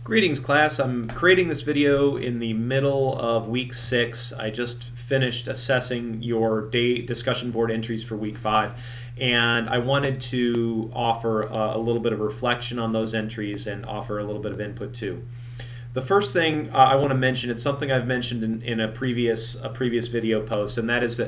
Greetings, class. I'm creating this video in the middle of week 6. I just finished assessing your day discussion board entries for week 5, and I wanted to offer a little bit of reflection on those entries and offer a little bit of input too. The first thing I want to mention, it's something I've mentioned in a previous video post, and that is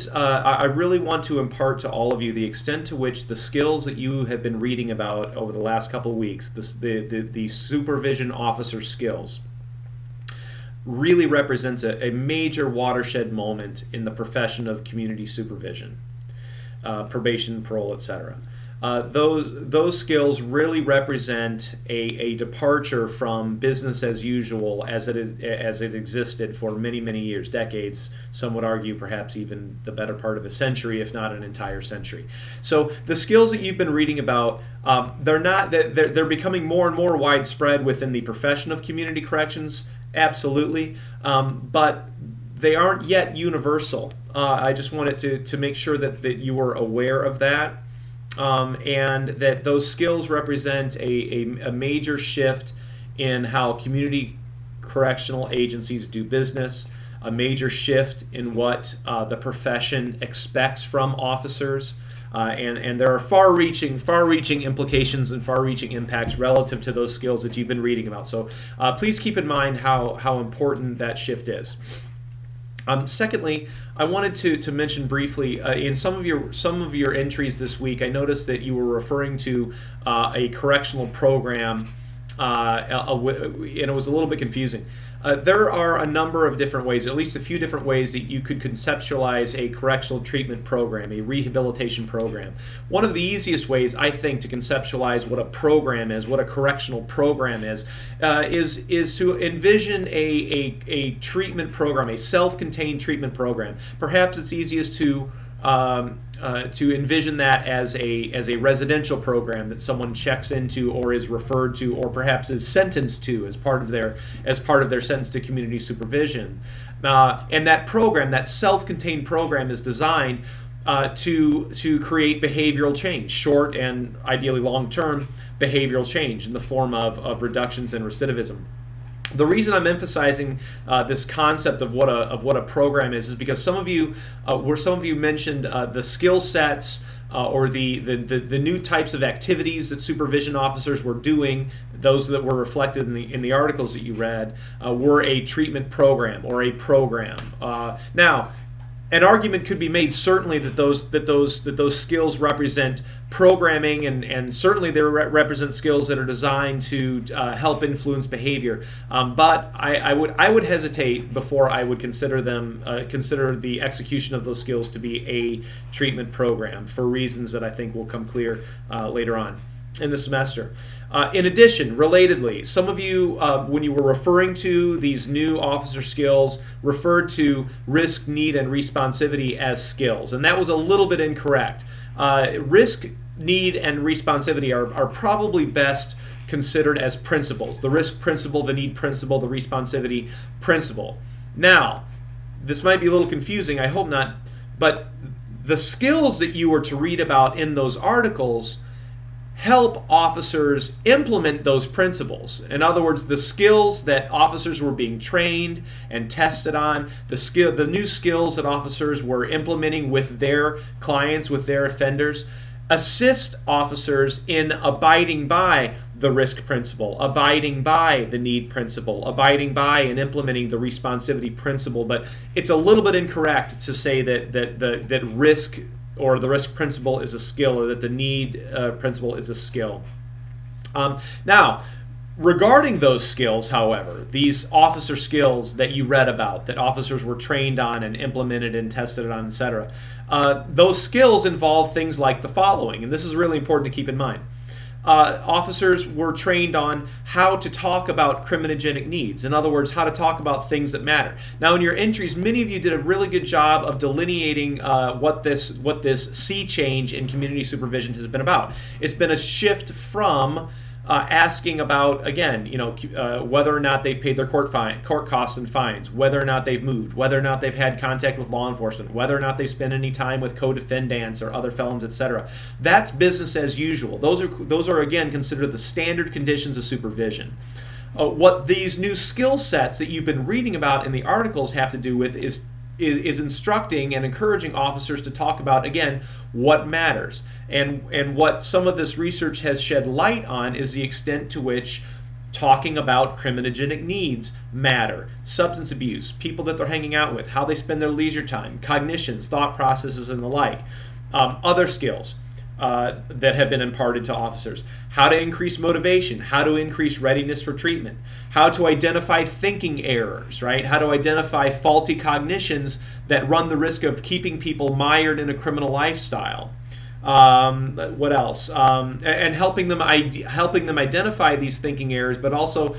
I really want to impart to all of you the extent to which the skills that you have been reading about over the last couple of weeks, the supervision officer skills, really represents a major watershed moment in the profession of community supervision, probation, parole, etc. Those skills really represent a departure from business as usual as it existed for many years, decades. Some would argue perhaps even the better part of a century, if not an entire century. So the skills that you've been reading about, they're becoming more and more widespread within the profession of community corrections, absolutely, but they aren't yet universal. I just wanted to make sure that you were aware of that. And that those skills represent a major shift in how community correctional agencies do business, a major shift in what the profession expects from officers, and there are far-reaching implications and far-reaching impacts relative to those skills that you've been reading about. So please keep in mind how important that shift is. Secondly, I wanted to mention briefly in some of your entries this week, I noticed that you were referring to a correctional program, and it was a little bit confusing. There are a number of different ways, at least a few different ways that you could conceptualize a correctional treatment program, a rehabilitation program. One of the easiest ways, I think, to conceptualize what a program is, what a correctional program is to envision a treatment program, a self-contained treatment program. Perhaps it's easiest to envision that as a residential program that someone checks into or is referred to or perhaps is sentenced to as part of their sentence to community supervision. And that program, that self-contained program, is designed to create behavioral change, short and ideally long-term behavioral change in the form of reductions in recidivism. The reason I'm emphasizing this concept of what a program is because some of you mentioned the skill sets or the new types of activities that supervision officers were doing. Those that were reflected in the articles that you read were a treatment program or a program. Now, an argument could be made certainly that those skills represent programming, and certainly they represent skills that are designed to help influence behavior. But I would hesitate before I would consider the execution of those skills to be a treatment program for reasons that I think will come clear later on in the semester. In addition, relatedly, some of you, when you were referring to these new officer skills, referred to risk, need, and responsivity as skills, and that was a little bit incorrect. Risk, need, and responsivity are probably best considered as principles. The risk principle, the need principle, the responsivity principle. Now, this might be a little confusing, I hope not, but the skills that you were to read about in those articles help officers implement those principles. In other words, the skills that officers were being trained and tested on, the new skills that officers were implementing with their clients, with their offenders, assist officers in abiding by the risk principle, abiding by the need principle, abiding by and implementing the responsivity principle. But it's a little bit incorrect to say that risk or the risk principle is a skill, or that the need principle is a skill. Now, regarding those skills, however, these officer skills that you read about, that officers were trained on and implemented and tested on, etc., those skills involve things like the following, and this is really important to keep in mind. Officers were trained on how to talk about criminogenic needs. In other words, how to talk about things that matter. Now, in your entries, many of you did a really good job of delineating what this sea change in community supervision has been about. It's been a shift from asking about, again, whether or not they've paid their court costs and fines, whether or not they've moved, whether or not they've had contact with law enforcement, whether or not they spend any time with co-defendants or other felons, etc. That's business as usual. Those are again considered the standard conditions of supervision. What these new skill sets that you've been reading about in the articles have to do with is instructing and encouraging officers to talk about, again, what matters. And what some of this research has shed light on is the extent to which talking about criminogenic needs matter. Substance abuse, people that they're hanging out with, how they spend their leisure time, cognitions, thought processes, and the like. Other skills that have been imparted to officers. How to increase motivation, how to increase readiness for treatment, how to identify thinking errors, right? How to identify faulty cognitions that run the risk of keeping people mired in a criminal lifestyle. What else? And helping them identify these thinking errors, but also,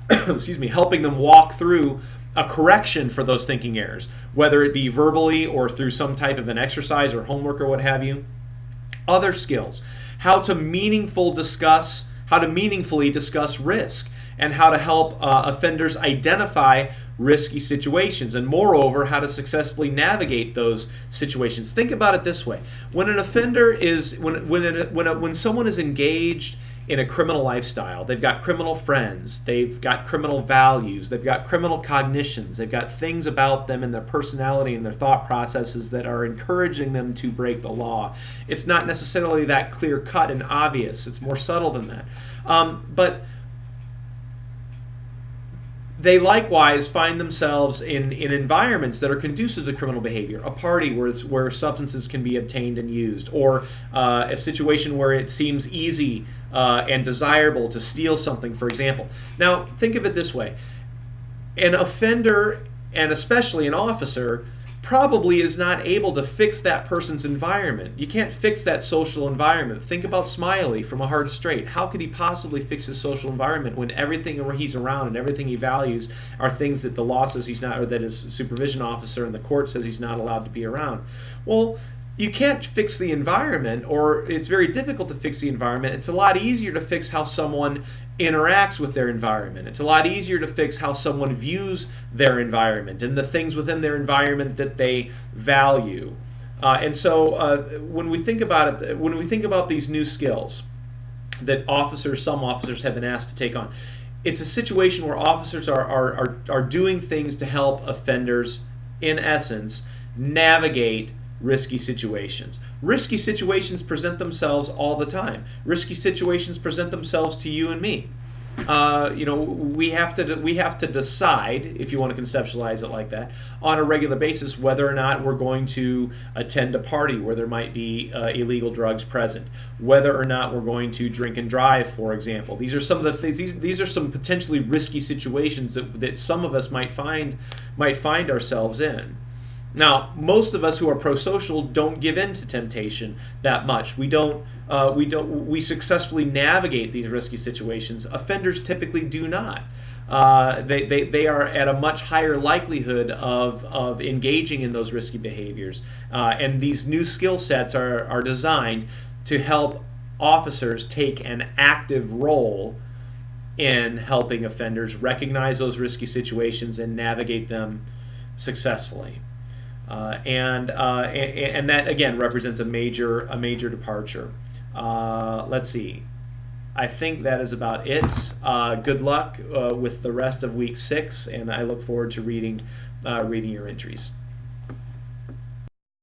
excuse me, helping them walk through a correction for those thinking errors, whether it be verbally or through some type of an exercise or homework or what have you. Other skills: how to meaningfully discuss risk, and how to help offenders identify risky situations, and moreover, how to successfully navigate those situations. Think about it this way: when an offender is when someone is engaged in a criminal lifestyle, they've got criminal friends, they've got criminal values, they've got criminal cognitions, they've got things about them and their personality and their thought processes that are encouraging them to break the law. It's not necessarily that clear cut and obvious. It's more subtle than that. But they likewise find themselves in environments that are conducive to criminal behavior. A party where substances can be obtained and used, or a situation where it seems easy and desirable to steal something, for example. Now, think of it this way. An offender, and especially an officer, probably is not able to fix that person's environment. You can't fix that social environment. Think about Smiley from A Hard Straight. How could he possibly fix his social environment when everything where he's around and everything he values are things that the law says he's not, or that his supervision officer and the court says he's not allowed to be around? Well, you can't fix the environment, or it's very difficult to fix the environment. It's a lot easier to fix how someone interacts with their environment. It's a lot easier to fix how someone views their environment and the things within their environment that they value. And so when we think about it, when we think about these new skills that some officers have been asked to take on, it's a situation where officers are doing things to help offenders, in essence, navigate risky situations. Risky situations present themselves all the time. Risky situations present themselves to you and me. We have to decide, if you want to conceptualize it like that, on a regular basis whether or not we're going to attend a party where there might be illegal drugs present, whether or not we're going to drink and drive, for example. These are some of the things. These are some potentially risky situations that some of us might find ourselves in. Now, most of us who are pro-social don't give in to temptation that much. We successfully navigate these risky situations. Offenders typically do not. They are at a much higher likelihood of engaging in those risky behaviors. And these new skill sets are designed to help officers take an active role in helping offenders recognize those risky situations and navigate them successfully. And that again represents a major departure. Let's see. I think that is about it. Good luck with the rest of week 6, and I look forward to reading your entries.